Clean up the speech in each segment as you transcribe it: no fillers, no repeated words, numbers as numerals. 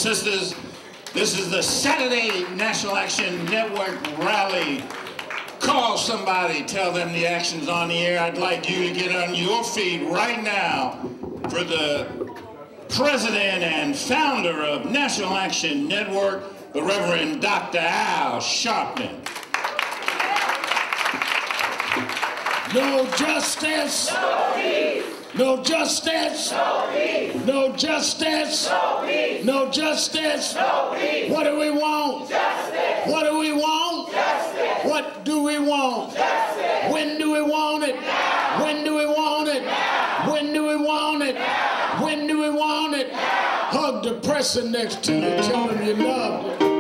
sisters, this is the Saturday National Action Network rally. Call somebody, tell them the action's on the air. I'd like you to get on your feet right now for the president and founder of National Action Network, the Reverend Dr. Al Sharpton. No justice. No peace. No justice. No peace. No justice. No peace. No justice. No peace. What do we want? Justice. What do we want? Justice. What do we want? Justice. When do we want it? Now. When do we want it? Now. When do we want it? Now. When do we want it? Now. Hug the person next to you, tell them you love them.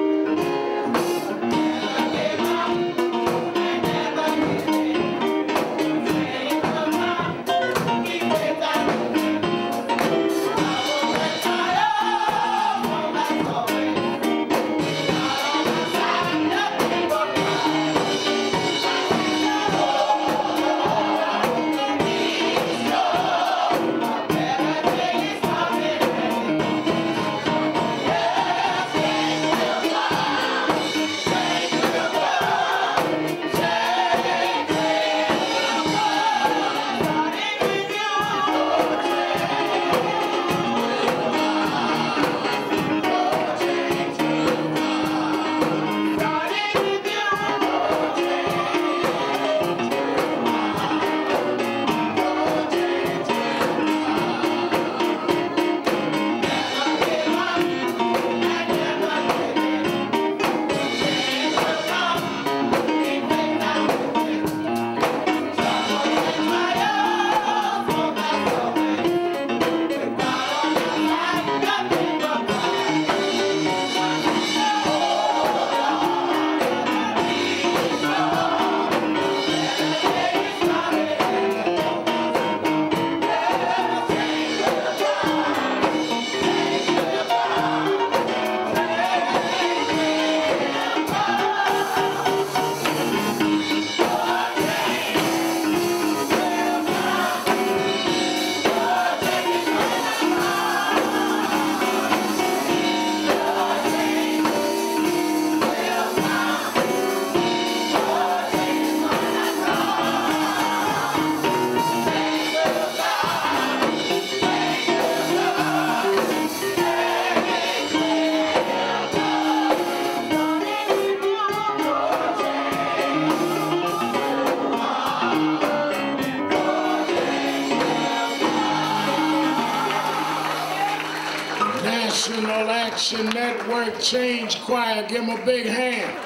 National Action Network Change Choir, give them a big hand.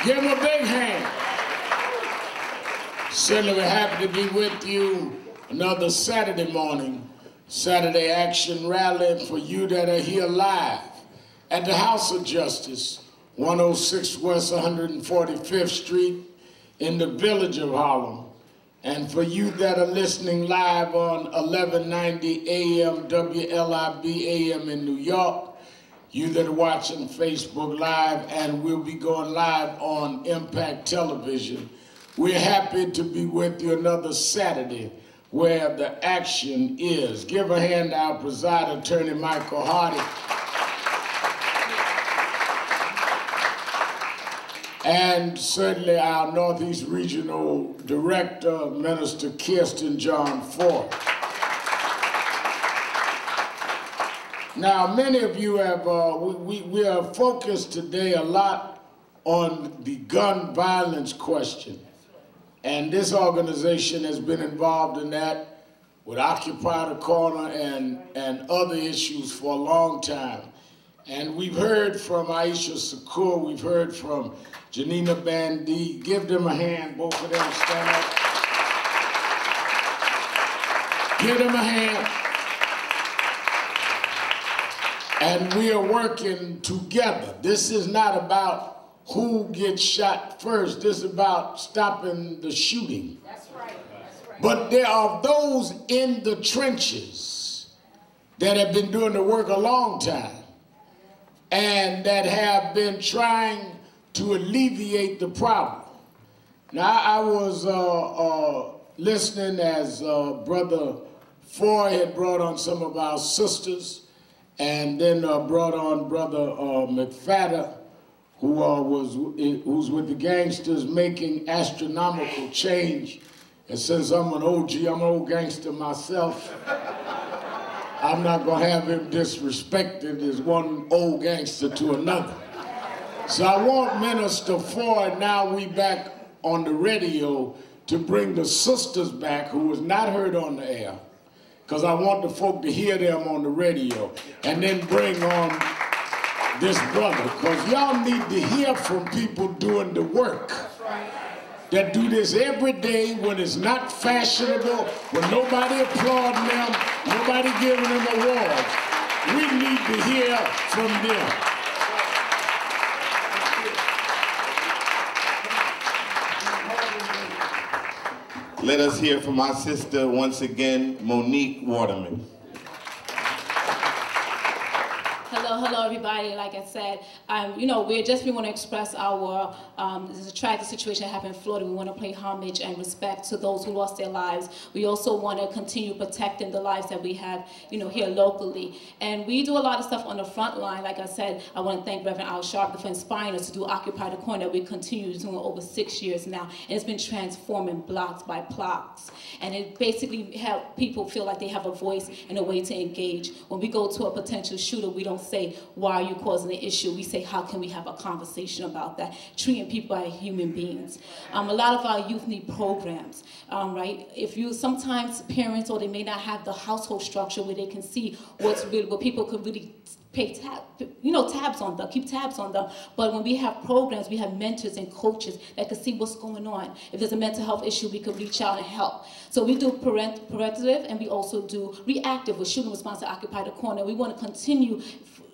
Give them a big hand. Certainly we're happy to be with you another Saturday morning, Saturday Action Rally for you that are here live at the House of Justice, 106 West 145th Street in the village of Harlem. And for you that are listening live on 1190 AM WLIB AM in New York, you that are watching Facebook Live, and we'll be going live on Impact Television, we're happy to be with you another Saturday where the action is. Give a hand to our presider, Attorney Michael Hardy. And certainly our Northeast Regional Director, Minister Kirsten John Ford. Now, many of you have, we are focused today a lot on the gun violence question. And this organization has been involved in that with Occupy the Corner and other issues for a long time. And we've heard from Aisha Shakur, we've heard from Janina Bandy. Give them a hand, both of them, stand up. Give them a hand. And we are working together. This is not about who gets shot first. This is about stopping the shooting. That's right. That's right. But there are those in the trenches that have been doing the work a long time and that have been trying to alleviate the problem. Now, I was listening as Brother Foy had brought on some of our sisters, and then brought on Brother McFadder, who's with the gangsters making astronomical change. And since I'm an OG, I'm an old gangster myself, I'm not gonna have him disrespected as one old gangster to another. So I want Minister Ford, now we back on the radio, to bring the sisters back who was not heard on the air, because I want the folk to hear them on the radio, and then bring on this brother, because y'all need to hear from people doing the work that do this every day when it's not fashionable, when nobody applauding them, nobody giving them awards. We need to hear from them. Let us hear from our sister once again, Monique Waterman. Hello everybody. Like I said, we want to express our, there's a tragic situation that happened in Florida. We want to pay homage and respect to those who lost their lives. We also want to continue protecting the lives that we have, here locally. And we do a lot of stuff on the front line. Like I said, I want to thank Reverend Al Sharp for inspiring us to do Occupy the Corner that we continue doing over 6 years now. And it's been transforming blocks by blocks. And it basically helps people feel like they have a voice and a way to engage. When we go to a potential shooter, we don't say, why are you causing the issue? We say, how can we have a conversation about that? Treating people as human beings. A lot of our youth need programs, right? Sometimes parents, or they may not have the household structure where they can see what's really, what people could really tabs on them, keep tabs on them. But when we have programs, we have mentors and coaches that can see what's going on. If there's a mental health issue, we can reach out and help. So we do preventative, and we also do reactive with shooting response to Occupy the Corner. We want to continue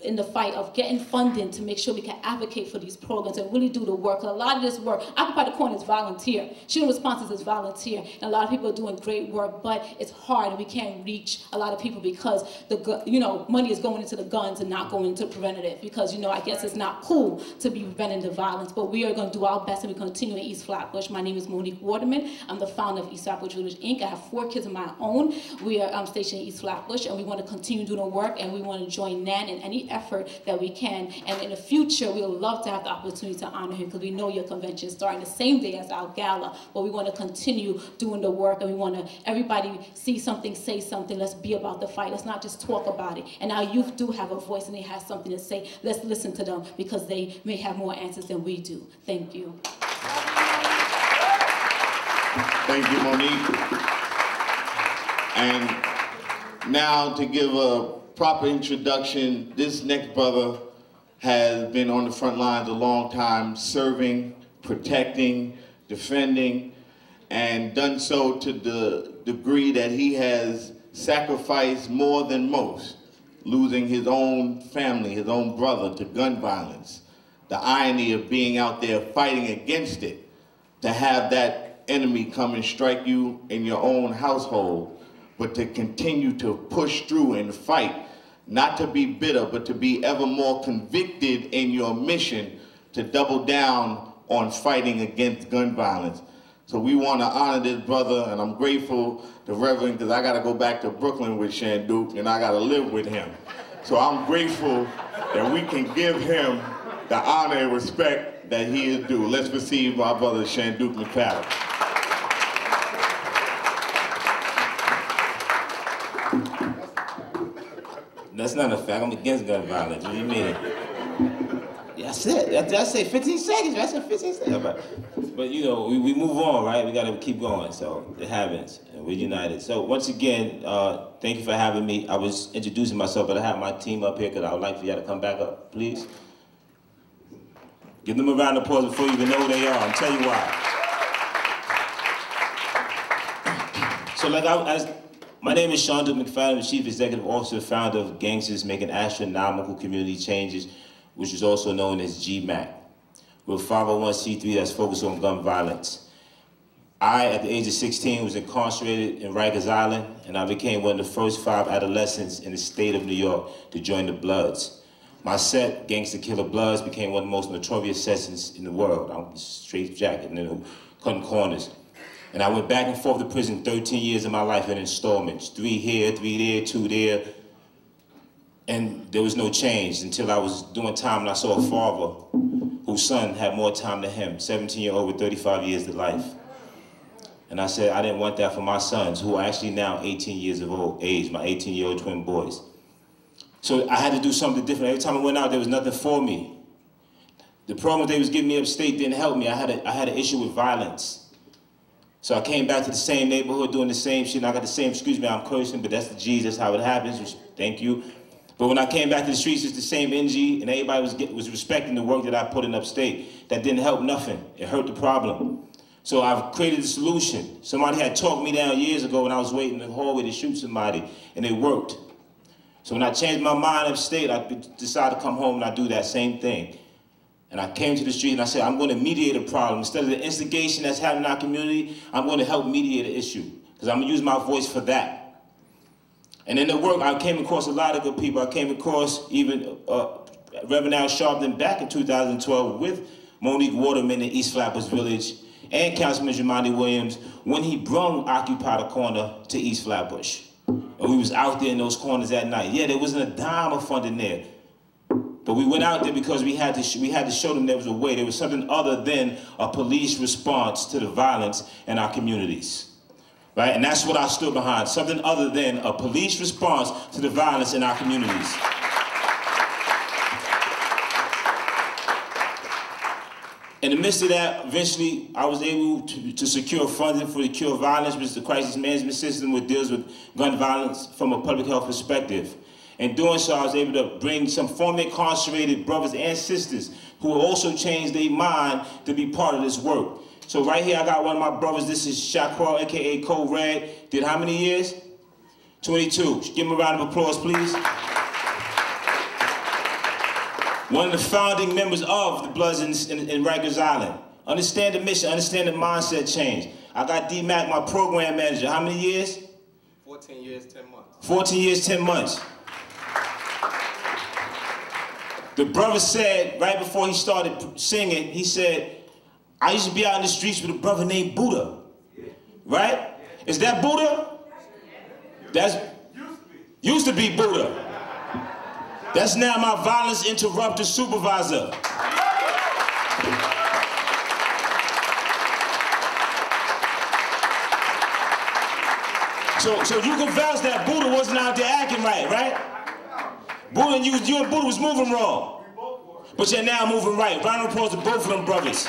in the fight of getting funding to make sure we can advocate for these programs and really do the work. A lot of this work, Occupy the Corner is volunteer. Shooting responses is volunteer. And a lot of people are doing great work, but it's hard and we can't reach a lot of people because money is going into the guns and not going into preventative, because I guess it's not cool to be preventing the violence, but we are going to do our best, and we continue in East Flatbush. My name is Monique Waterman. I'm the founder of East Flatbush Village, Inc. I have 4 kids of my own. We are stationed in East Flatbush, and we want to continue doing the work, and we want to join NAN in any effort that we can. And in the future, we would love to have the opportunity to honor him, because we know your convention is starting the same day as our gala, but we want to continue doing the work, and we want to everybody see something, say something. Let's be about the fight. Let's not just talk about it. And our youth do have a voice, and they have something to say. Let's listen to them, because they may have more answers than we do. Thank you. Thank you, Monique. And now to give a proper introduction, this next brother has been on the front lines a long time, serving, protecting, defending, and done so to the degree that he has sacrificed more than most, losing his own family, his own brother to gun violence. The irony of being out there fighting against it, to have that enemy come and strike you in your own household, but to continue to push through and fight, not to be bitter, but to be ever more convicted in your mission to double down on fighting against gun violence. So we want to honor this brother, and I'm grateful to Reverend, because I got to go back to Brooklyn with Shanduke, and I got to live with him. So I'm grateful that we can give him the honor and respect that he is due. Let's receive our brother Shanduke McFadden. That's not a fact. I'm against gun violence. What do you mean? Yeah, I said 15 seconds. I said 15 seconds. But we move on, right? We got to keep going. So it happens, and we're united. So once again, thank you for having me. I was introducing myself, but I have my team up here because I would like for y'all to come back up, please. Give them a round of applause before you even know who they are. I'll tell you why. So my name is Shanduke McFadden, I'm the Chief Executive Officer, founder of Gangsters Making Astronomical Community Changes, which is also known as GMAC. We're a 501c3 that's focused on gun violence. I, at the age of 16, was incarcerated in Rikers Island, and I became one of the first 5 adolescents in the state of New York to join the Bloods. My set, Gangster Killer Bloods, became one of the most notorious sessions in the world. I'm straight jacket, cutting corners. And I went back and forth to prison 13 years of my life in installments. 3 here, 3 there, 2 there. And there was no change until I was doing time and I saw a father whose son had more time than him, 17-year-old with 35 years to life. And I said, I didn't want that for my sons, who are actually now 18 years of age, my 18-year-old twin boys. So I had to do something different. Every time I went out, there was nothing for me. The program they was giving me upstate didn't help me. I had an issue with violence. So I came back to the same neighborhood doing the same shit, and I got the same, excuse me, I'm cursing, but that's the G's, that's how it happens, which, thank you. But when I came back to the streets, it's the same energy, and everybody was respecting the work that I put in upstate. That didn't help nothing. It hurt the problem. So I've created a solution. Somebody had talked me down years ago when I was waiting in the hallway to shoot somebody, and it worked. So when I changed my mind upstate, I decided to come home and I do that same thing. And I came to the street and I said, I'm going to mediate a problem. Instead of the instigation that's happening in our community, I'm going to help mediate an issue, because I'm going to use my voice for that. And in the work, I came across a lot of good people. I came across even Reverend Al Sharpton back in 2012 with Monique Waterman in East Flatbush Village and Councilman Jamani Williams when he brung Occupy the Corner to East Flatbush. And we was out there in those corners at night. Yeah, there wasn't a dime of funding there. But we went out there because we had to show them there was a way. There was something other than a police response to the violence in our communities. Right? And that's what I stood behind. Something other than a police response to the violence in our communities. In the midst of that, eventually, I was able to secure funding for the Cure Violence, which is the crisis management system which deals with gun violence from a public health perspective. In doing so, I was able to bring some formerly incarcerated brothers and sisters who also changed their mind to be part of this work. So right here, I got one of my brothers. This is Shaquille, AKA Code Red. Did how many years? 22. Give him a round of applause, please. One of the founding members of the Bloods in Rikers Island. Understand the mission, understand the mindset change. I got D-Mac, my program manager. How many years? 14 years, 10 months. 14 years, 10 months. The brother said, right before he started singing, he said, I used to be out in the streets with a brother named Buddha. Right? Is that Buddha? That's used to be Buddha. That's now my violence interrupter supervisor. So you can vouch that Buddha wasn't out there acting right? Buddha and you and Buddha was moving wrong. But you're now moving right. Round of applause to both of them brothers.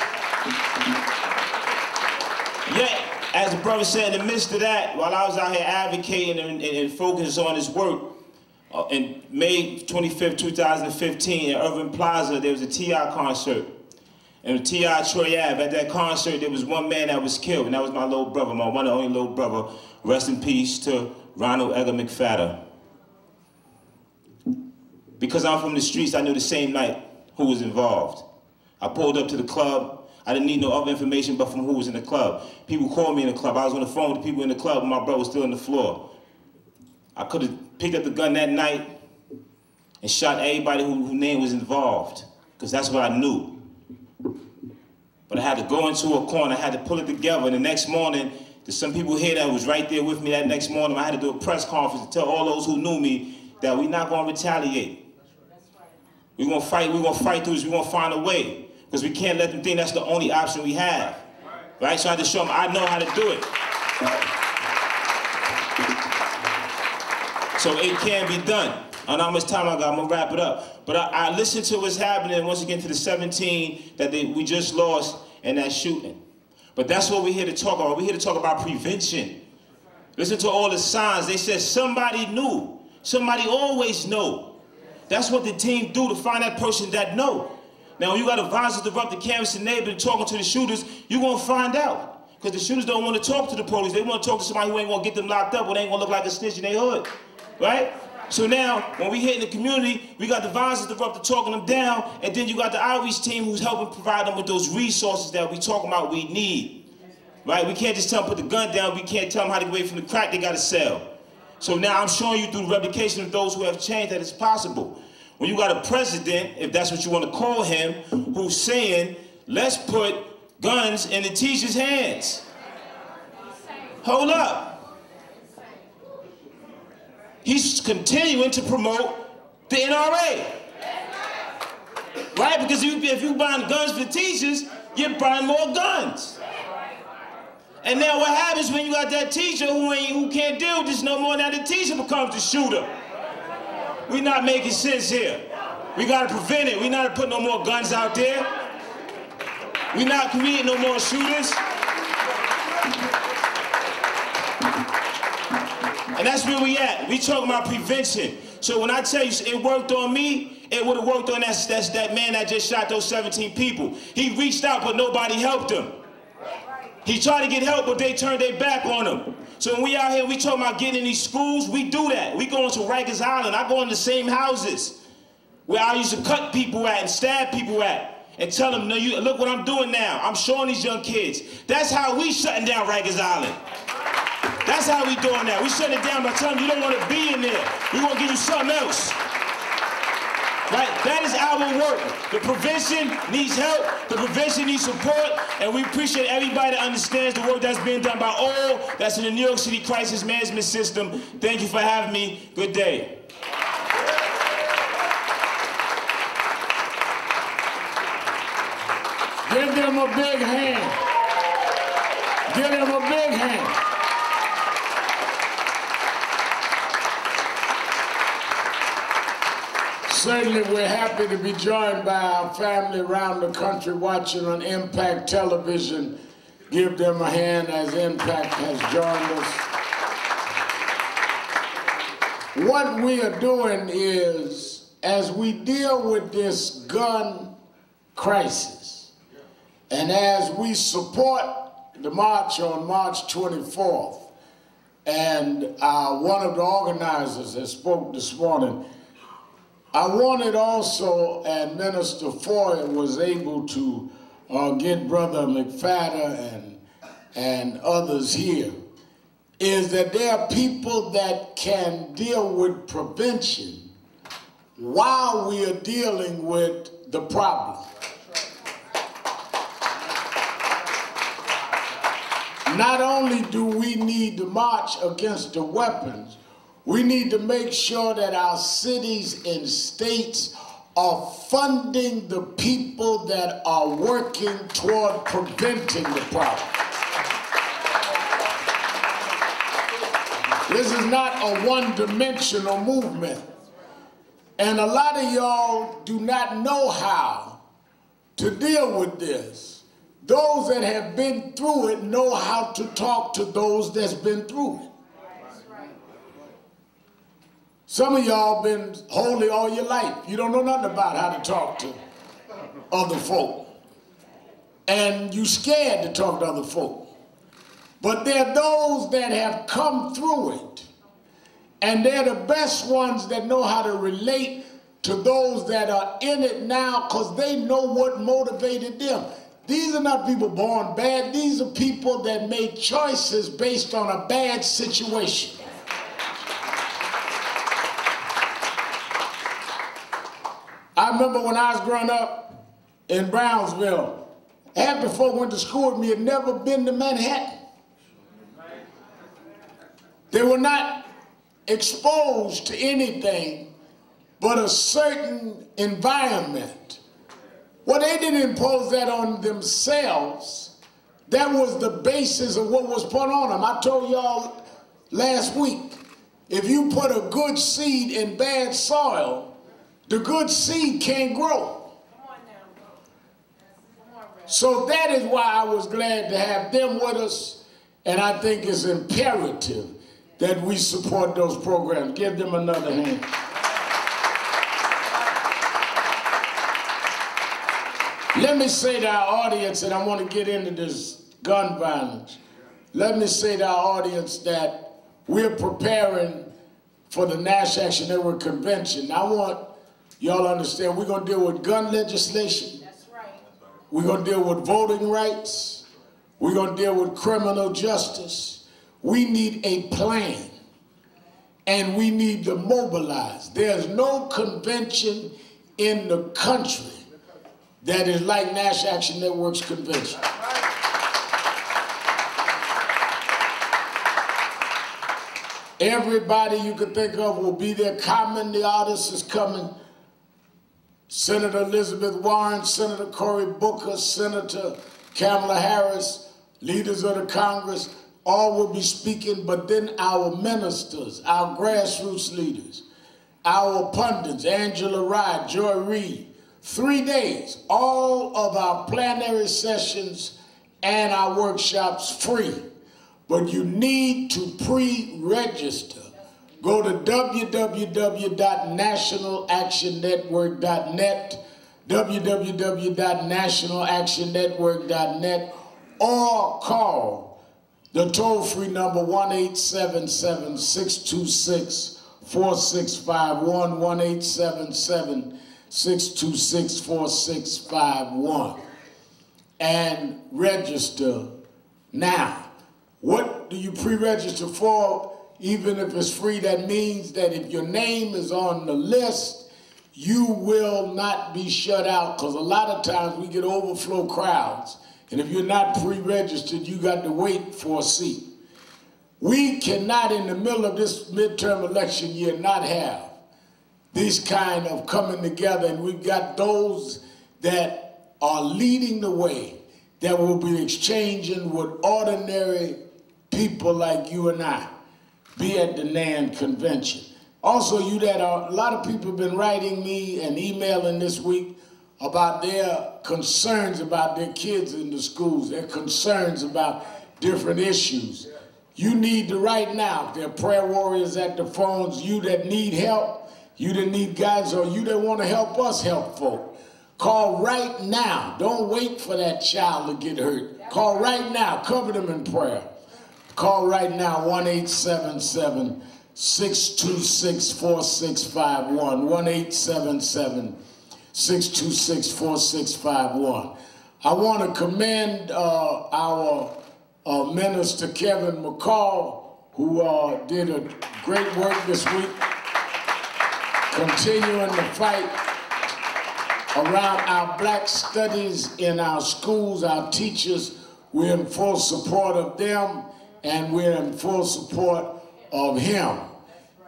Yet, as the brother said, in the midst of that, while I was out here advocating and focusing on this work, in May 25th, 2015, at Irving Plaza, there was a T.I. concert. And T.I. Troy Ave, at that concert, there was one man that was killed, and that was my little brother, my one and only little brother. Rest in peace to Ronald Edgar McFadden. Because I'm from the streets, I knew the same night who was involved. I pulled up to the club. I didn't need no other information but from who was in the club. People called me in the club. I was on the phone with people in the club, and my brother was still on the floor. I could have picked up the gun that night and shot everybody whose name was involved, because that's what I knew. But I had to go into a corner, I had to pull it together, and the next morning, there's some people here that was right there with me that next morning. I had to do a press conference to tell all those who knew me that we're not going to retaliate. We're going to fight through this, we're going to find a way, because we can't let them think that's the only option we have. Right? So I had to show them I know how to do it. So it can be done. I don't know how much time I got, I'm gonna wrap it up. But I listened to what's happening once again to the 17 that we just lost in that shooting. But that's what we're here to talk about. We're here to talk about prevention. Listen to all the signs. They said somebody knew. Somebody always know. That's what the team do, to find that person that know. Now, when you got advisors to rub the canvas and neighbor talking to the shooters, you're gonna find out. Because the shooters don't want to talk to the police. They want to talk to somebody who ain't gonna get them locked up or they ain't gonna look like a snitch in their hood. Right? So now, when we hit in the community, we got the advisors to rub the talking them down, and then you got the outreach team who's helping provide them with those resources that we talking about we need. Right? We can't just tell them put the gun down. We can't tell them how to get away from the crack they got to sell. So now I'm showing you through the replication of those who have changed that it's possible. When you got a president, if that's what you want to call him, who's saying, let's put guns in the teachers' hands. Hold up. He's continuing to promote The NRA. Right? Because if you're buying guns for teachers, you're buying more guns. And now what happens when you got that teacher who can't deal with this no more? Now the teacher becomes the shooter. We're not making sense here. We got to prevent it. We're not putting no more guns out there. We're not creating no more shooters. And that's where we at. We talking about prevention. So when I tell you it worked on me, it would have worked on that man that just shot those 17 people. He reached out, but nobody helped him. He tried to get help, but they turned their back on him. So when we out here, we talking about getting in these schools, we do that. We go into Rikers Island. I go in the same houses where I used to cut people at and stab people at and tell them, no, look what I'm doing now. I'm showing these young kids. That's how we shutting down Rikers Island. That's how we doing that. We shutting it down by telling them you don't want to be in there. We want to give you something else. Right? That is our work. The prevention needs help. The prevention needs support. And we appreciate everybody that understands the work that's being done by all that's in the New York City Crisis Management System. Thank you for having me. Good day. Give them a big hand. Give them a big hand. Certainly we're happy to be joined by our family around the country watching on Impact Television. Give them a hand as Impact has joined us. What we are doing is, as we deal with this gun crisis, and as we support the march on March 24th, and one of the organizers that spoke this morning, I wanted also, and Minister Foy was able to get Brother McFadden and others here, is that there are people that can deal with prevention while we are dealing with the problem. Not only do we need to march against the weapons, we need to make sure that our cities and states are funding the people that are working toward preventing the problem. This is not a one-dimensional movement. And a lot of y'all do not know how to deal with this. Those that have been through it know how to talk to those that's been through it. Some of y'all been holy all your life. You don't know nothing about how to talk to other folk. And you scared to talk to other folk. But there are those that have come through it. And they're the best ones that know how to relate to those that are in it now because they know what motivated them. These are not people born bad. These are people that made choices based on a bad situation. I remember when I was growing up in Brownsville, half the folk went to school with me had never been to Manhattan. They were not exposed to anything but a certain environment. Well, they didn't impose that on themselves. That was the basis of what was put on them. I told y'all last week, if you put a good seed in bad soil, the good seed can't grow. So that is why I was glad to have them with us, and I think it's imperative that we support those programs. Give them another hand. Let me say to our audience, and I want to get into this gun violence, let me say to our audience that we're preparing for the National Action Network Convention. I want y'all understand we're going to deal with gun legislation. That's right. We're going to deal with voting rights. We're going to deal with criminal justice. We need a plan, and we need to mobilize. There's no convention in the country that is like National Action Network's convention. Everybody you could think of will be there. Common, the artist, is coming. Senator Elizabeth Warren, Senator Cory Booker, Senator Kamala Harris, leaders of the Congress, all will be speaking, but then our ministers, our grassroots leaders, our pundits, Angela Rye, Joy Reid, 3 days, all of our plenary sessions and our workshops free. But you need to pre-register. Go to www.nationalactionnetwork.net, www.nationalactionnetwork.net, or call the toll-free number 1-877-626-4651, 1-877-626-4651, and register now. What do you pre-register for? Even if it's free, that means that if your name is on the list, you will not be shut out, because a lot of times we get overflow crowds, and if you're not pre-registered, you got to wait for a seat. We cannot, in the middle of this midterm election year, not have this kind of coming together, and we've got those that are leading the way, that will be exchanging with ordinary people like you and I, be at the NAN convention. Also, a lot of people have been writing me and emailing this week about their concerns about their kids in the schools, their concerns about different issues. You need to write now. There are prayer warriors at the phones, you that need help, you that need guidance, or you that want to help us help folk. Call right now. Don't wait for that child to get hurt. Call right now. Cover them in prayer. Call right now, 1-877-626-4651, 1-877-626-4651. I want to commend our Minister Kevin McCall, who did a great work this week, continuing the fight around our black studies in our schools, our teachers. We're in full support of them, and we're in full support of him.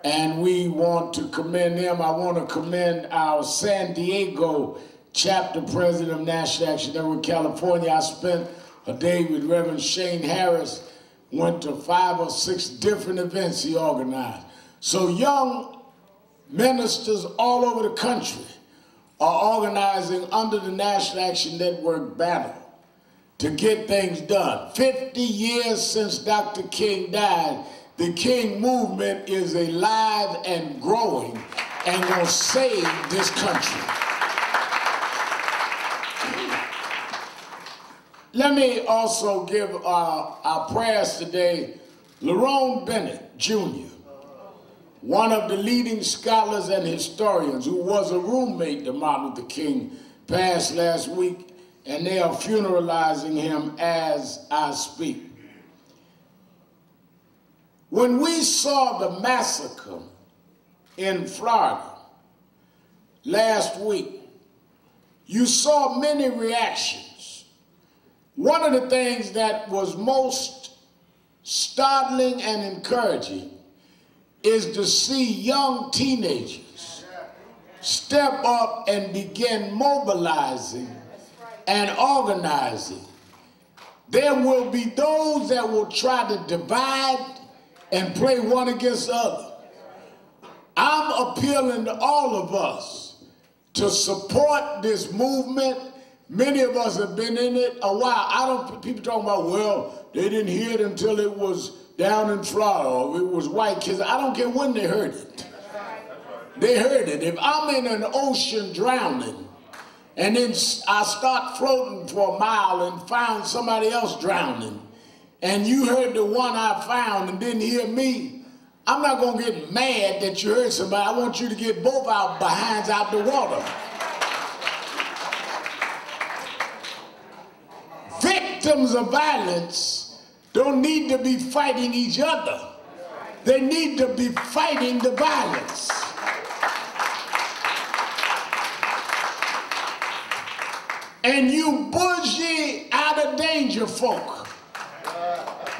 And we want to commend them. I want to commend our San Diego chapter president of National Action Network, California. I spent a day with Reverend Shane Harris, went to 5 or 6 different events he organized. So young ministers all over the country are organizing under the National Action Network banner to get things done. 50 years since Dr. King died, the King movement is alive and growing and will save this country. Let me also give our prayers today. Lerone Bennett, Jr., one of the leading scholars and historians who was a roommate to Martin Luther King, passed last week, and they are funeralizing him as I speak. When we saw the massacre in Florida last week, you saw many reactions. One of the things that was most startling and encouraging is to see young teenagers step up and begin mobilizing and organizing. There will be those that will try to divide and play one against the other. I'm appealing to all of us to support this movement. Many of us have been in it a while. People talking about, well, they didn't hear it until it was down in Florida, or it was white kids. I don't care when they heard it. They heard it. If I'm in an ocean drowning, and then I start floating for a mile and find somebody else drowning, and you heard the one I found and didn't hear me, I'm not going to get mad that you heard somebody. I want you to get both our behinds out the water. Victims of violence don't need to be fighting each other. They need to be fighting the violence. And you bougie, out of danger folk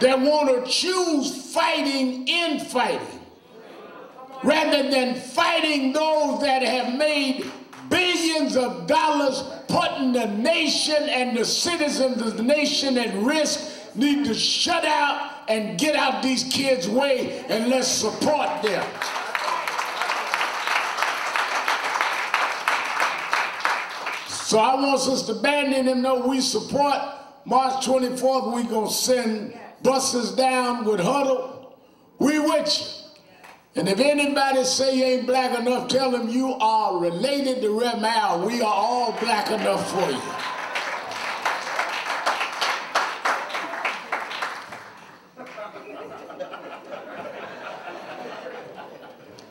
that want to choose fighting in fighting, rather than fighting those that have made billions of dollars, putting the nation and the citizens of the nation at risk, need to shut out and get out these kids' way, and let's support them. So I want Sister Bandy and them know we support. March 24th, we gonna send buses down with Huddle. We with you. And if anybody say you ain't black enough, tell them you are related to Rem Al. We are all black enough for you.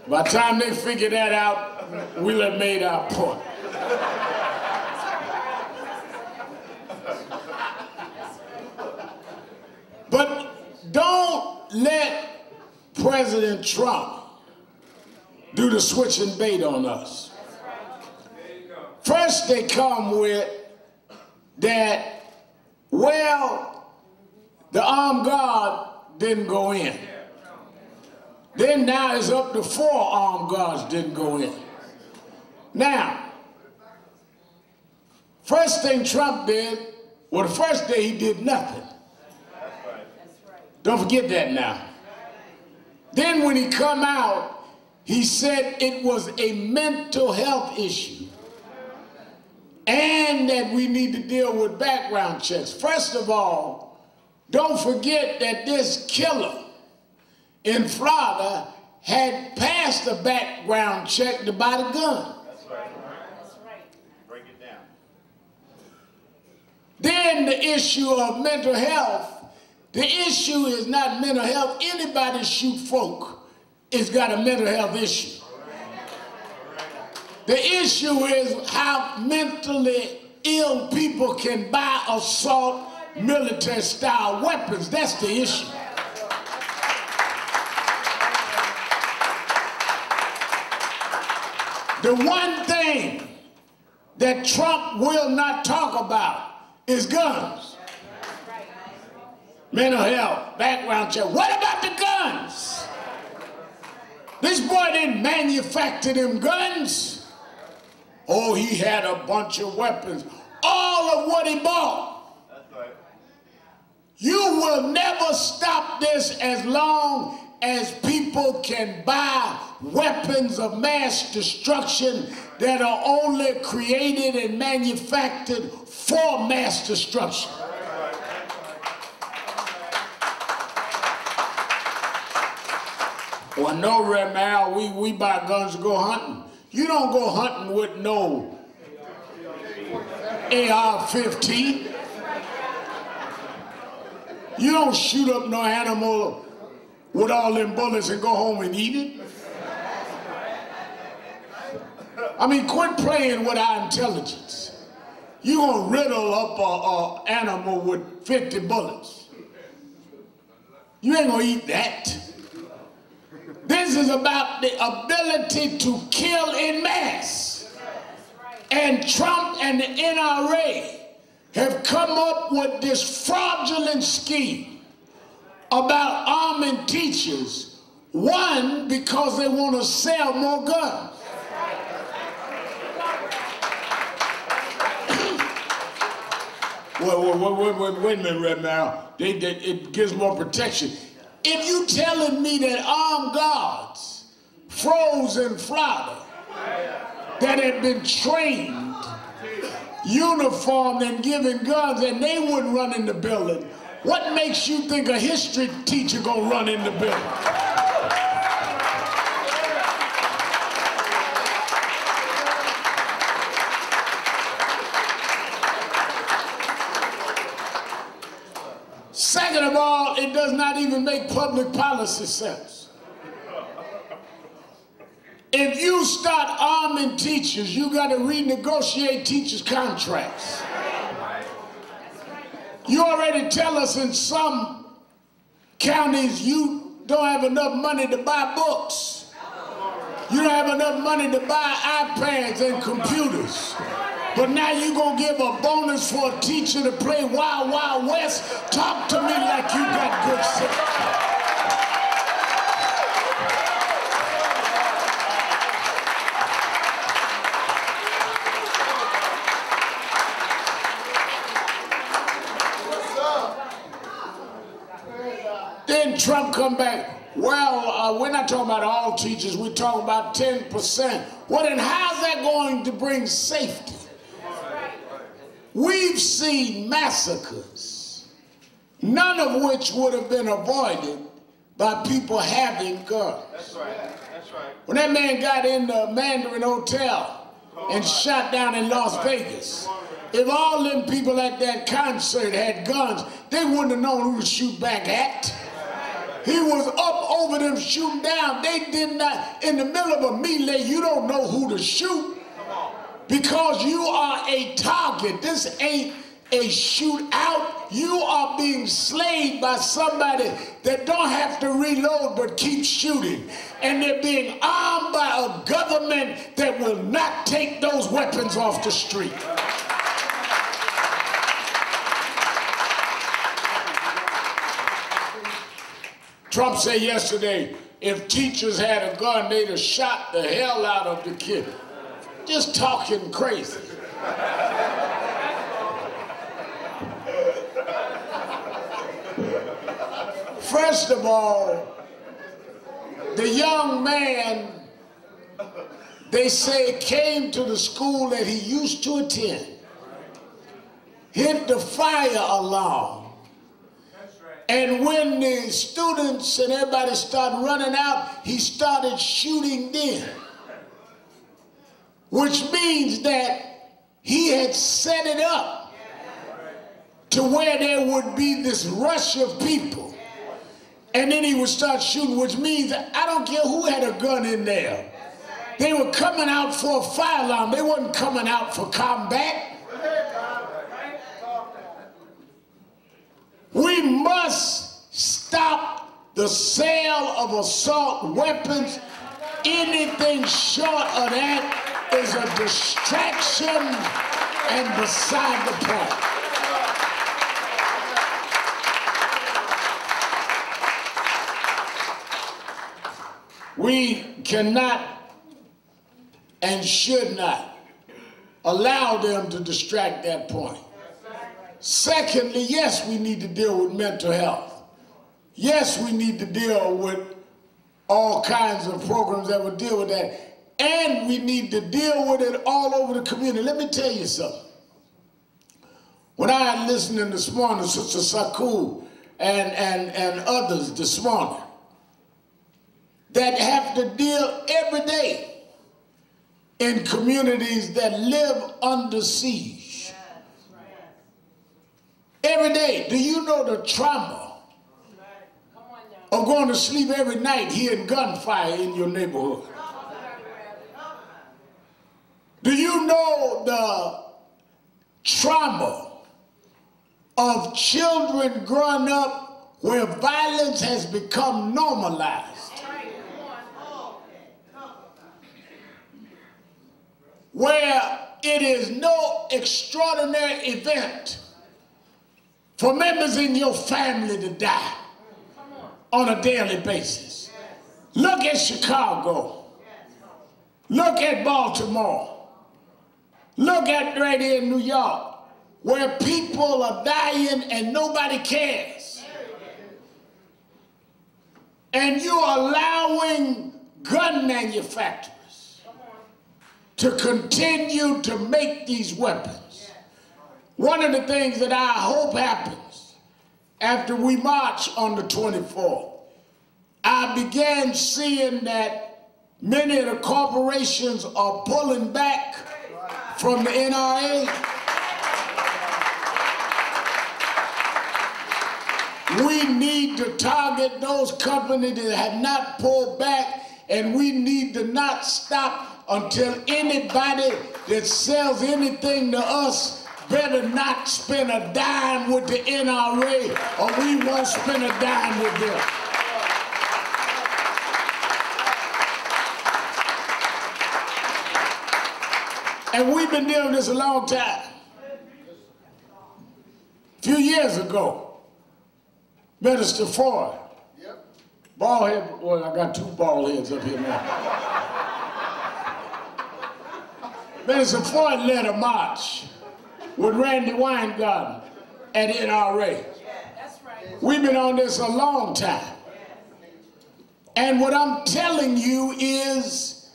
By the time they figure that out, we'll have made our point. But don't let President Trump do the switch and bait on us. First they come with that, well, the armed guard didn't go in. Then now it's up to 4 armed guards didn't go in. Now, first thing Trump did, well, the first day he did nothing. Don't forget that now. Then when he come out, he said it was a mental health issue and that we need to deal with background checks. First of all, don't forget that this killer in Florida had passed a background check to buy the gun. That's right. That's right. Break it down. Then the issue of mental health. The issue is not mental health. Anybody shoot folk has got a mental health issue. The issue is how mentally ill people can buy assault military style weapons. That's the issue. The one thing that Trump will not talk about is guns. Mental health, background check. What about the guns? This boy didn't manufacture them guns. Oh, he had a bunch of weapons. All of what he bought. That's right. You will never stop this as long as people can buy weapons of mass destruction that are only created and manufactured for mass destruction. Well, no, Rem Al, we buy guns to go hunting. You don't go hunting with no AR-15. You don't shoot up no animal with all them bullets and go home and eat it. I mean, quit playing with our intelligence. You gonna riddle up an animal with 50 bullets. You ain't gonna eat that. This is about the ability to kill in mass. And Trump and the NRA have come up with this fraudulent scheme about arming teachers. One, because they want to sell more guns. Wait a minute, Red Mal. It gives more protection. If you telling me that armed guards froze in Florida that had been trained, uniformed, and given guns, and they wouldn't run in the building, what makes you think a history teacher gonna run in the building? Second of all, it does not even make public policy sense. If you start arming teachers, you got to renegotiate teachers' contracts. You already tell us in some counties you don't have enough money to buy books. You don't have enough money to buy iPads and computers. But now you're going to give a bonus for a teacher to play Wild Wild West? Talk to me like you got good sense. then Trump come back, well, we're not talking about all teachers, we're talking about 10%. Well, then how's that going to bring safety? We've seen massacres, none of which would have been avoided by people having guns. That's right. That's right. When that man got in the Mandarin Hotel and shot down in Las Vegas, if all them people at that concert had guns, they wouldn't have known who to shoot back at. He was up over them shooting down. They did not, in the middle of a melee, you don't know who to shoot because you are a target. This ain't a shootout. You are being slayed by somebody that don't have to reload but keep shooting. And they're being armed by a government that will not take those weapons off the street. Trump said yesterday, if teachers had a gun, they'd have shot the hell out of the kid. Just talking crazy. First of all, the young man, they say, came to the school that he used to attend, hit the fire alarm. And when the students and everybody started running out, he started shooting then. Which means that he had set it up to where there would be this rush of people. And then he would start shooting, which means I don't care who had a gun in there. They were coming out for a fire alarm. They wasn't coming out for combat. We must stop the sale of assault weapons. Anything short of that is a distraction and beside the point. We cannot and should not allow them to distract that point. Secondly, yes, we need to deal with mental health. Yes, we need to deal with all kinds of programs that would deal with that. And we need to deal with it all over the community. Let me tell you something. When I listened this morning to Sister Saku and others this morning that have to deal every day in communities that live under siege. Every day, do you know the trauma of going to sleep every night hearing gunfire in your neighborhood? Do you know the trauma of children growing up where violence has become normalized? Where it is no extraordinary event for members in your family to die on a daily basis. Look at Chicago. Look at Baltimore. Look at right here in New York, where people are dying and nobody cares. And you're allowing gun manufacturers to continue to make these weapons. One of the things that I hope happens after we march on the 24th, I began seeing that many of the corporations are pulling back from the NRA. We need to target those companies that have not pulled back, and we need to not stop until anybody that sells anything to us better not spend a dime with the NRA, or we won't spend a dime with them. And we've been doing this a long time. A few years ago, Minister Ford, bald head, well, I got two bald heads up here now. Minister Ford led a march with Randy Weingarten at NRA. We've been on this a long time. And what I'm telling you is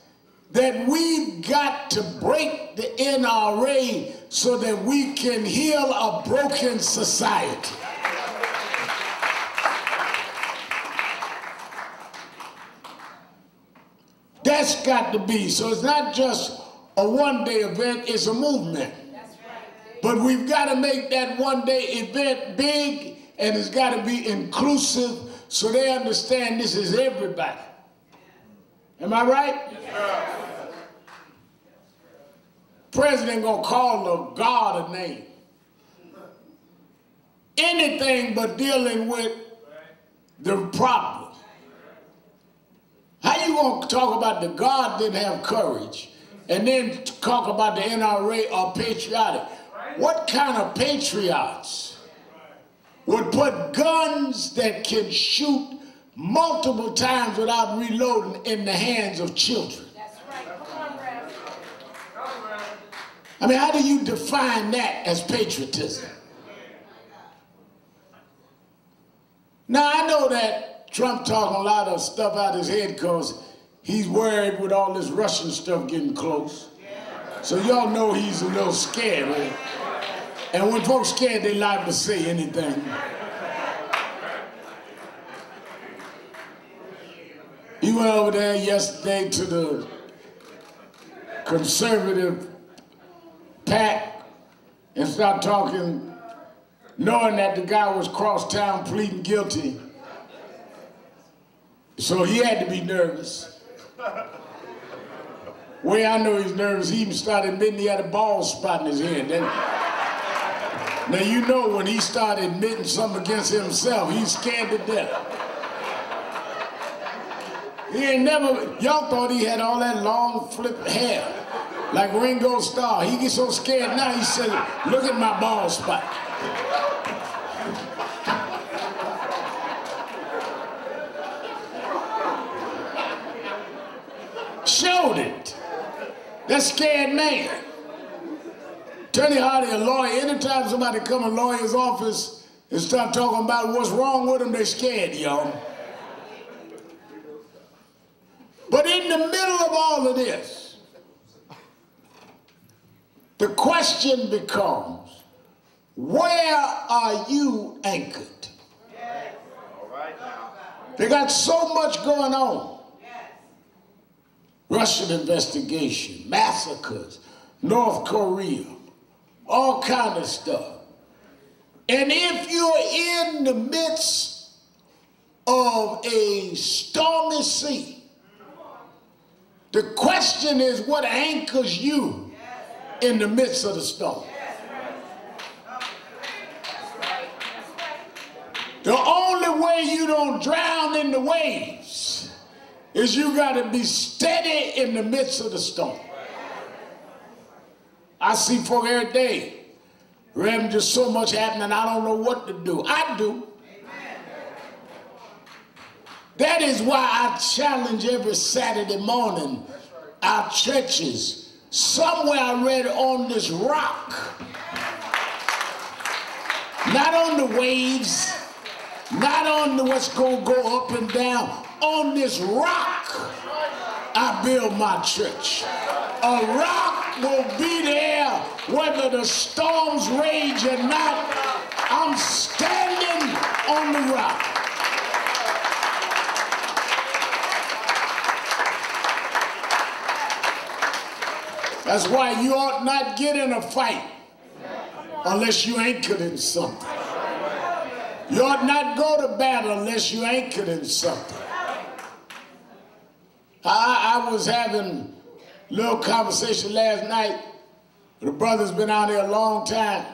that we've got to break the NRA so that we can heal a broken society. That's got to be. So it's not just a one-day event, it's a movement. But we've got to make that one-day event big, and it's got to be inclusive so they understand this is everybody. Am I right? Yes, President gonna call a God a name. Anything but dealing with the problem. How you gonna talk about the God didn't have courage and then talk about the NRA or patriotic? What kind of patriots would put guns that can shoot multiple times without reloading in the hands of children? That's right. Come on, Rev. I mean, how do you define that as patriotism? Now, I know that Trump talking a lot of stuff out his head because he's worried with all this Russian stuff getting close. So y'all know he's a little scared, right? And when folks scared, they like to say anything. He went over there yesterday to the conservative pack and started talking, knowing that the guy was cross town pleading guilty. So he had to be nervous. Way I know he's nervous, he even started admitting he had a bald spot in his head. Now you know when he started admitting something against himself, he's scared to death. He ain't never, y'all thought he had all that long flipped hair, like Ringo Starr. He gets so scared now, he said, look at my bald spot. Showed it. That scared man. Attorney Hardy, a lawyer, anytime somebody come to a lawyer's office and start talking about what's wrong with them, they scared, y'all. But in the middle of all of this, the question becomes, where are you anchored? They got so much going on. Russian investigation, massacres, North Korea, all kind of stuff. And if you're in the midst of a stormy sea, the question is what anchors you in the midst of the storm? The only way you don't drown in the waves is you got to be steady in the midst of the storm. I see folk every day, Reverend, just so much happening, I don't know what to do. I do. That is why I challenge every Saturday morning our churches. Somewhere I read on this rock, not on the waves, not on the what's going to go up and down. On this rock, I build my church. A rock will be there whether the storms rage or not. I'm standing on the rock. That's why you ought not get in a fight unless you anchored in something. You ought not go to battle unless you anchored in something. I was having a little conversation last night. The brother's been out here a long time.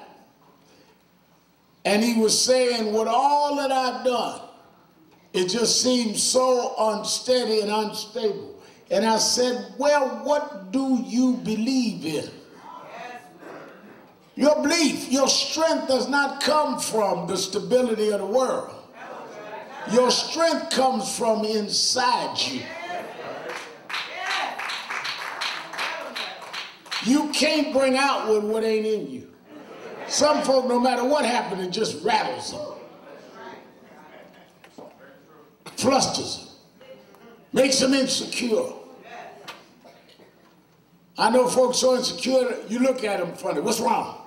And he was saying, with all that I've done, it just seems so unsteady and unstable. And I said, well, what do you believe in? Your belief, your strength does not come from the stability of the world. Your strength comes from inside you. You can't bring outward what ain't in you. Some folk, no matter what happened, it just rattles them. flusters them, makes them insecure. I know folks so insecure, you look at them funny. What's wrong?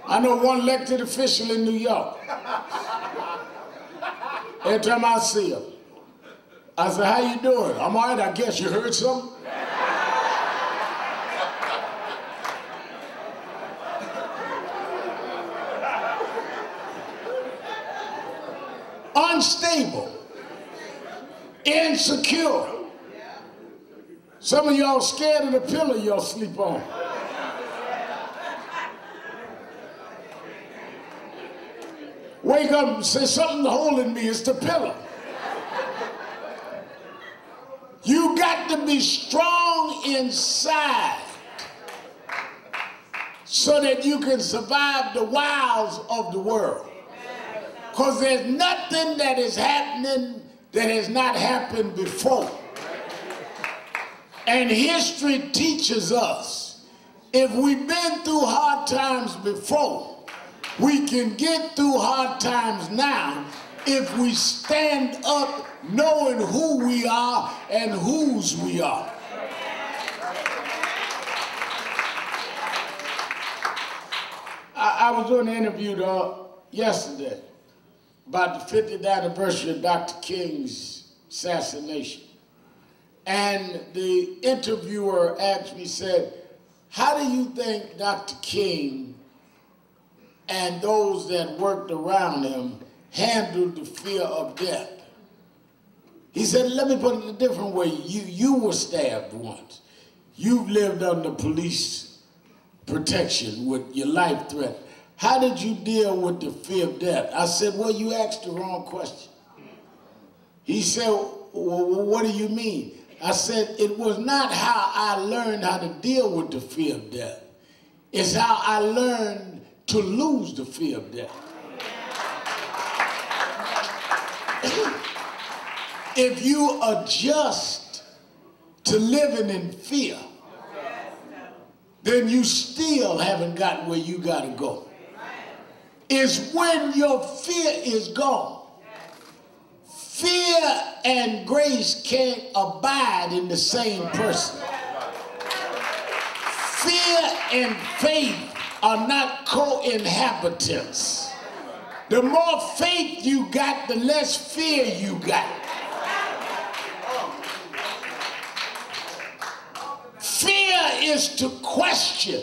I know one elected official in New York. Every time I see him, I say, how you doing? I'm all right, I guess. You heard something? Unstable, insecure. Some of y'all scared of the pillow y'all sleep on. Wake up and say, something's holding me, it's the pillow. You got to be strong inside so that you can survive the wiles of the world. Because there's nothing that is happening that has not happened before. And history teaches us, if we've been through hard times before, we can get through hard times now if we stand up knowing who we are and whose we are. I was doing an interview yesterday about the 50th anniversary of Dr. King's assassination. And the interviewer asked me, said, how do you think Dr. King and those that worked around him handled the fear of death? He said, let me put it a different way. You were stabbed once. You've lived under police protection with your life threat. How did you deal with the fear of death? I said, well, you asked the wrong question. He said, well, what do you mean? I said, it was not how I learned how to deal with the fear of death. It's how I learned to lose the fear of death. If you adjust to living in fear, then you still haven't got where you got to go. It's when your fear is gone. Fear and grace can't abide in the same person. Fear and faith are not co-inhabitants. The more faith you got, the less fear you got. Fear is to question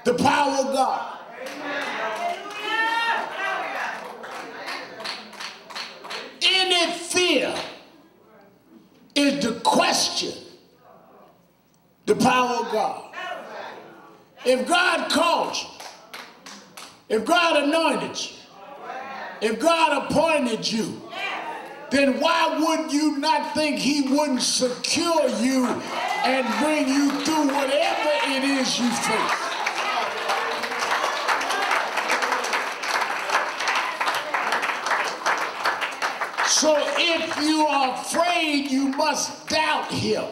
the power of God. Any fear is to question the power of God. If God called you, if God anointed you, if God appointed you, then why would you not think he wouldn't secure you and bring you through whatever it is you face? So if you are afraid, you must doubt him.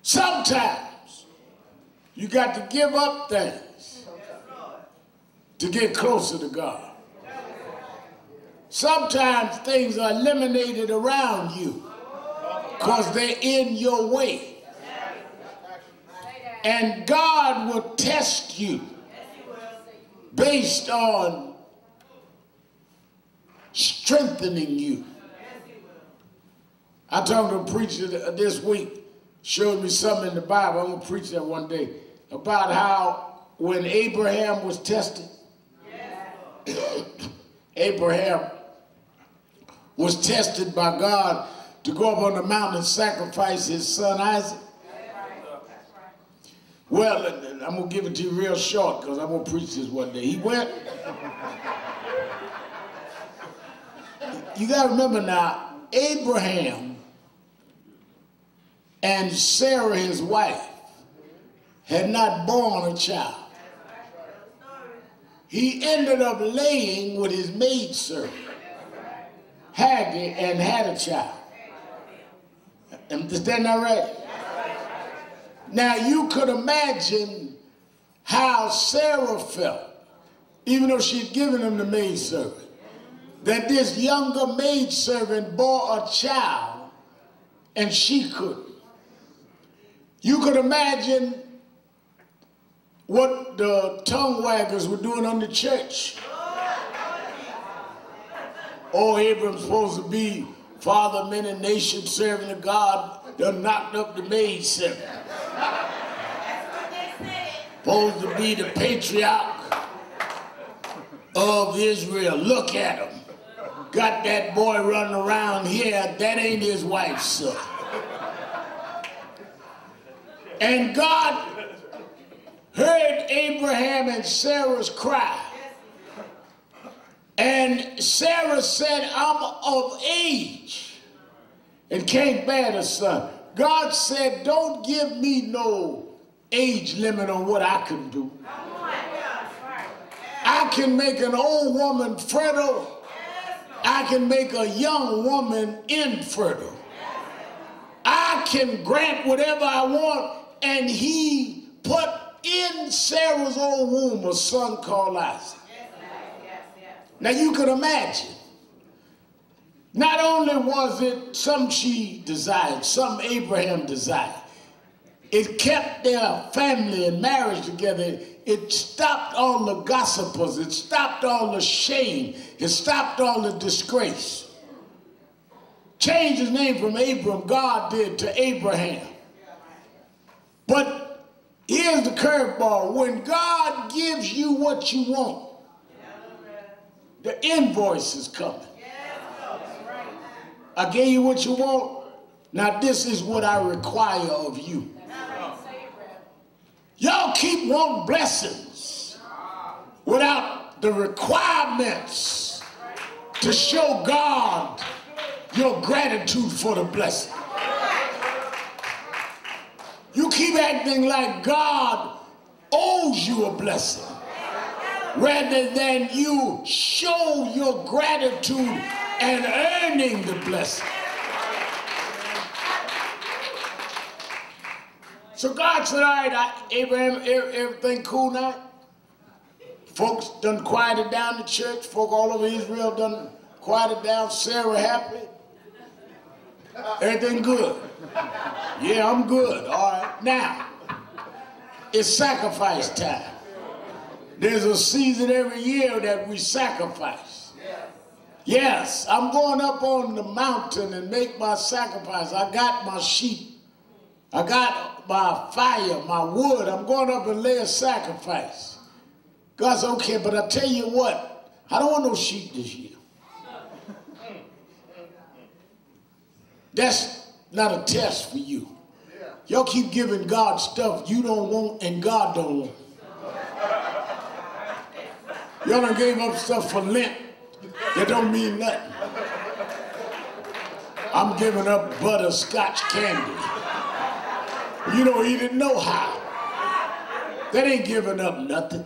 Sometimes you got to give up things to get closer to God. Sometimes things are eliminated around you because they're in your way. And God will test you based on strengthening you. I talked to a preacher this week, showed me something in the Bible. I'm going to preach that one day, about how when Abraham was tested, Abraham was tested by God to go up on the mountain and sacrifice his son Isaac. Well, I'm going to give it to you real short because I'm going to preach this one day. He went. You got to remember now, Abraham and Sarah, his wife, had not born a child. He ended up laying with his maidservant, Hagar, and had a child. Is that not right? Now you could imagine how Sarah felt, even though she'd given him the maidservant, that this younger maidservant bore a child and she couldn't. You could imagine what the tongue waggers were doing on the church. Oh, Abram's supposed to be father of many nations, servant of God, done knocked up the maidservant. Supposed to be the patriarch of Israel. Look at him. Got that boy running around here. That ain't his wife's son. And God heard Abraham and Sarah's cry. And Sarah said, I'm of age and can't bear the son. God said, don't give me no age limit on what I can do. I can make an old woman fertile. I can make a young woman infertile. I can grant whatever I want. And he put in Sarah's old womb a son called Isaac. Now you can imagine, not only was it some she desired, some Abraham desired, it kept their family and marriage together. It stopped all the gossipers. It stopped all the shame. It stopped all the disgrace. Changed his name from Abram, God did, to Abraham. But here's the curveball. When God gives you what you want, the invoice is coming. I gave you what you want. Now this is what I require of you. Y'all keep wanting blessings without the requirements to show God your gratitude for the blessing. You keep acting like God owes you a blessing rather than you show your gratitude and earning the blessing. So God said, all right, Abraham, everything cool now? Folks done quieted down the church. Folk all over Israel done quieted down. Sarah happy. Everything good. Yeah, I'm good. All right. Now, it's sacrifice time. There's a season every year that we sacrifice. Yes, I'm going up on the mountain and make my sacrifice. I got my sheep. I got my fire, my wood. I'm going up and lay a sacrifice. God said, okay, but I tell you what, I don't want no sheep this year. That's not a test for you. Y'all keep giving God stuff you don't want and God don't want. Y'all done gave up stuff for Lent that don't mean nothing. I'm giving up butterscotch candy. You don't eat it no how. That ain't giving up nothing.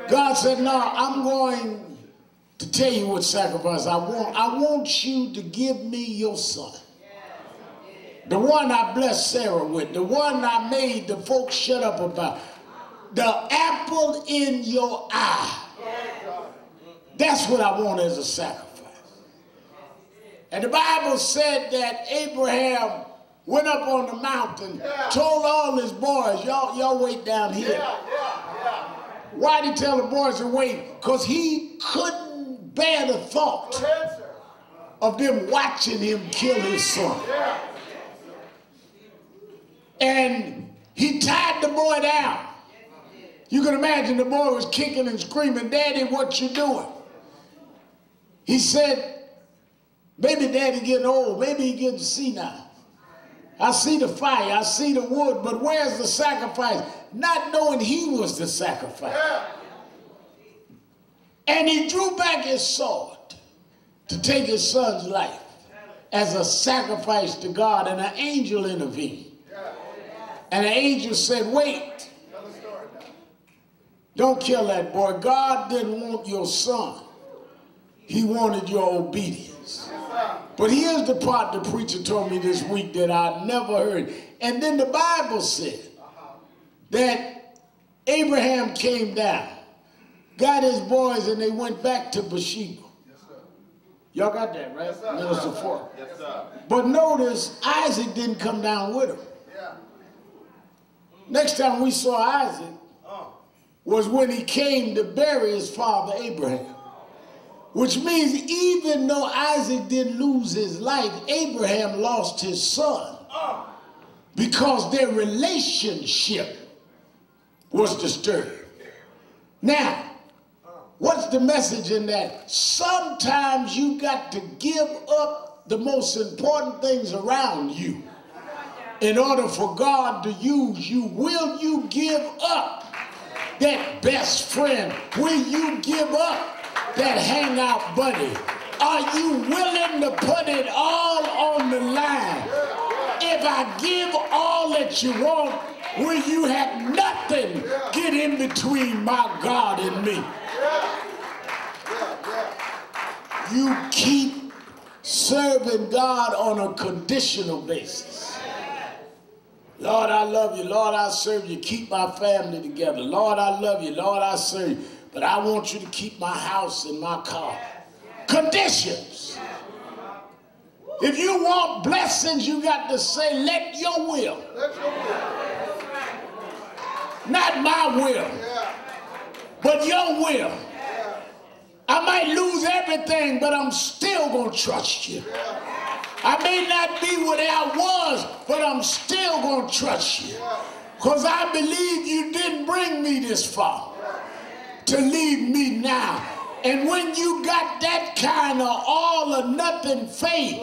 God said, no, I'm going to tell you what sacrifice I want. I want you to give me your son. The one I blessed Sarah with. The one I made the folks shut up about. The apple in your eye. That's what I want as a sacrifice. And the Bible said that Abraham went up on the mountain, told all his boys, y'all wait down here. Why did he tell the boys to wait? Because he couldn't bear the thought of them watching him kill his son. And he tied the boy down. You can imagine the boy was kicking and screaming, Daddy, what you doing? He said, maybe Daddy getting old, maybe he getting senile. I see the fire, I see the wood, but where's the sacrifice? Not knowing he was the sacrifice. And he drew back his sword to take his son's life as a sacrifice to God, and an angel intervened. And the angel said, wait, don't kill that boy. God didn't want your son. He wanted your obedience. But here's the part the preacher told me this week that I never heard. And then the Bible said that Abraham came down, got his boys, and they went back to Bathsheba. Y'all got that, right? Minister Ford. Yes, sir. But notice, Isaac didn't come down with him. Next time we saw Isaac was when he came to bury his father Abraham. Which means even though Isaac didn't lose his life, Abraham lost his son because their relationship was disturbed. Now, what's the message in that? Sometimes you got to give up the most important things around you in order for God to use you. Will you give up that best friend? Will you give up that hangout buddy? Are you willing to put it all on the line? If I give all that you want, will you have nothing get in between my God and me? You keep serving God on a conditional basis. Lord, I love you. Lord, I serve you. Keep my family together. Lord, I love you. Lord, I serve you. But I want you to keep my house and my car. Conditions. If you want blessings, you got to say, let your will. Not my will, but your will. I might lose everything, but I'm still going to trust you. I may not be where I was, but I'm still going to trust you. Because I believe you didn't bring me this far to leave me now. And when you got that kind of all or nothing faith,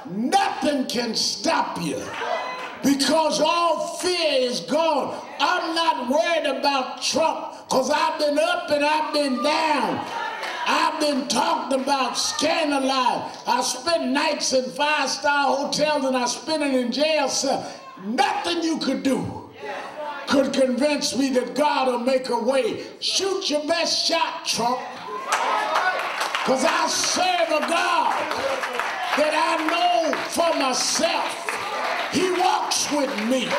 nothing can stop you. Because all fear is gone. I'm not worried about Trump because I've been up and I've been down. I've been talked about, scandalized. I spent nights in five-star hotels and I spent it in jail cell. Nothing you could do could convince me that God will make a way. Shoot your best shot, Trump. Because I serve a God that I know for myself. He walks with me.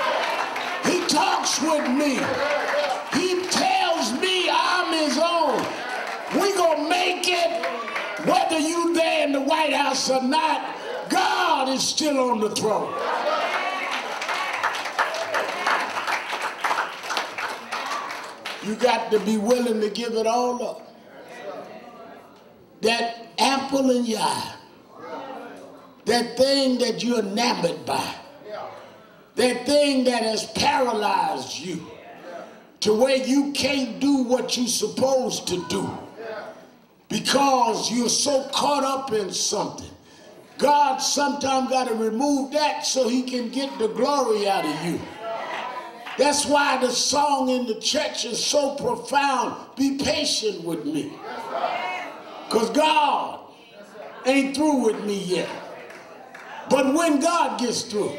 He talks with me. He tells me I'm his own. We gonna make it whether you there in the White House or not. God is still on the throne. You got to be willing to give it all up. That apple in your eye, that thing that you're enamored by, that thing that has paralyzed you to where you can't do what you're supposed to do because you're so caught up in something. God sometimes got to remove that so he can get the glory out of you. That's why the song in the church is so profound. Be patient with me. Because God ain't through with me yet. But when God gets through,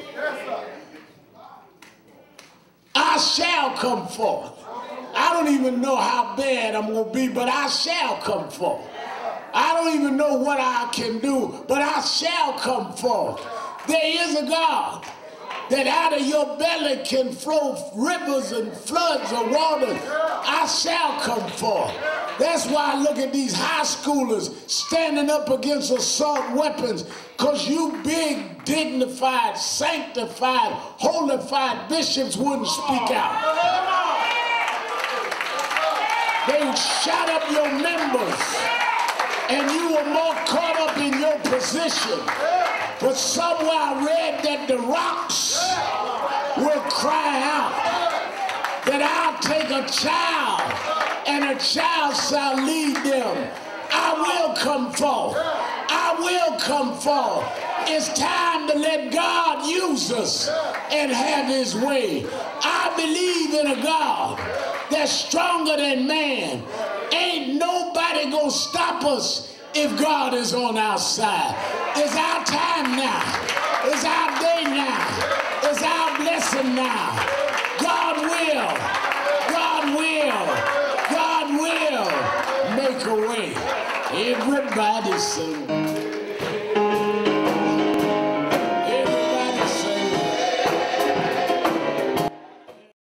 I shall come forth. I don't even know how bad I'm going to be, but I shall come forth. I don't even know what I can do, but I shall come forth. There is a God that out of your belly can flow rivers and floods of water. I shall come forth. That's why I look at these high schoolers standing up against assault weapons, because you big, dignified, sanctified, holified bishops wouldn't speak out. They shot up your members, and you were more caught up in your position. But somewhere I read that the rocks will cry out that I'll take a child and a child shall lead them. I will come forth. I will come forth. It's time to let God use us and have his way. I believe in a God that's stronger than man. Ain't nobody gonna stop us if God is on our side. It's our time now. It's our